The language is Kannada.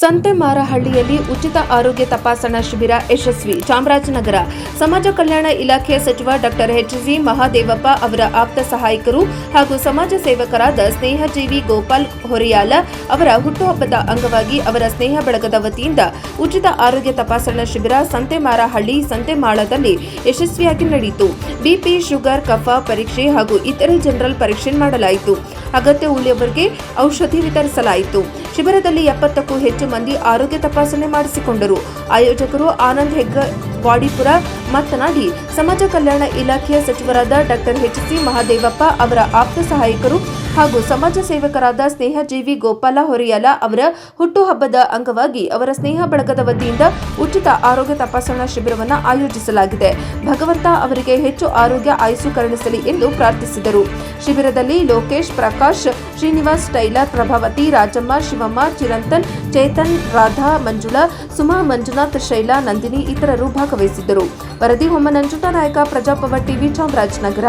ಸಂತೆಮಾರಹಳ್ಳಿಯಲ್ಲಿ ಉಚಿತ ಆರೋಗ್ಯ ತಪಾಸಣಾ ಶಿಬಿರ ಯಶಸ್ವಿ. ಚಾಮರಾಜನಗರ ಸಮಾಜ ಕಲ್ಯಾಣ ಇಲಾಖೆಯ ಸಚಿವ ಡಾಕ್ಟರ್ ಎಚ್.ಸಿ. ಮಹದೇವಪ್ಪ ಅವರ ಆಪ್ತ ಸಹಾಯಕರು ಹಾಗೂ ಸಮಾಜ ಸೇವಕರಾದ ಸ್ನೇಹಜೀವಿ ಗೋಪಾಲ್ ಹೊರಿಯಾಲ ಅವರ ಹುಟ್ಟುಹಬ್ಬದ ಅಂಗವಾಗಿ ಅವರ ಸ್ನೇಹ ಬಳಗದ ವತಿಯಿಂದ ಉಚಿತ ಆರೋಗ್ಯ ತಪಾಸಣಾ ಶಿಬಿರ ಸಂತೆಮಾರಹಳ್ಳಿ ಸಂತೆಮಾಳದಲ್ಲಿ ಯಶಸ್ವಿಯಾಗಿ ನಡೆಯಿತು. ಬಿಪಿ, ಶುಗರ್, ಕಫ ಪರೀಕ್ಷೆ ಹಾಗೂ ಇತರೆ ಜನರಲ್ ಪರೀಕ್ಷೆ ಮಾಡಲಾಯಿತು. ಅಗತ್ಯ ಉಳ್ಳವರಿಗೆ ಔಷಧಿ ವಿತರಿಸಲಾಯಿತು. ಶಿಬಿರದಲ್ಲಿ 70ಕ್ಕೂ ಹೆಚ್ಚು ಮಂದಿ ಆರೋಗ್ಯ ತಪಾಸಣೆ ಮಾಡಿಸಿಕೊಂಡರು. ಆಯೋಜಕರು ಆನಂದ್ ಹೆಗ್ಗವಾಡಿಪುರ ಮಾತನಾಡಿ, ಸಮಾಜ ಕಲ್ಯಾಣ ಇಲಾಖೆಯ ಸಚಿವರಾದ ಡಾಕ್ಟರ್ ಎಚ್.ಸಿ. ಮಹದೇವಪ್ಪ ಅವರ ಆಪ್ತ ಸಹಾಯಕರು ಹಾಗೂ ಸಮಾಜ ಸೇವಕರಾದ ಸ್ನೇಹಜೀವಿ ಗೋಪಾಲ ಹೊರಿಯಾಲ ಅವರ ಹುಟ್ಟುಹಬ್ಬದ ಅಂಗವಾಗಿ ಅವರ ಸ್ನೇಹ ಬಳಗದ ವತಿಯಿಂದ ಉಚಿತ ಆರೋಗ್ಯ ತಪಾಸಣಾ ಶಿಬಿರವನ್ನು ಆಯೋಜಿಸಲಾಗಿದೆ. ಭಗವಂತ ಅವರಿಗೆ ಹೆಚ್ಚು ಆರೋಗ್ಯ ಆಯುಸ್ಸು ಕರುಣಿಸಲಿ ಎಂದು ಪ್ರಾರ್ಥಿಸಿದರು. ಶಿಬಿರದಲ್ಲಿ ಲೋಕೇಶ್, ಪ್ರಕಾಶ್, ಶ್ರೀನಿವಾಸ್, ಟೈಲರ್, ಪ್ರಭಾವತಿ, ರಾಜಮ್ಮ, ಶಿವಮ್ಮ, ಚಿರಂತನ್, ಚೇತನ್, ರಾಧಾ, ಮಂಜುಳಾ, ಸುಮಾ, ಮಂಜುನಾಥ್, ಶೈಲಾ, ನಂದಿನಿ ಇತರರು ಭಾಗವಹಿಸಿದ್ದರು. ವರದಿ ಹೊಮ್ಮ ನಂಜುಂಡ ನಾಯಕ, ಪ್ರಜಾಪವ ಟಿವಿ, ಚಾಮರಾಜನಗರ.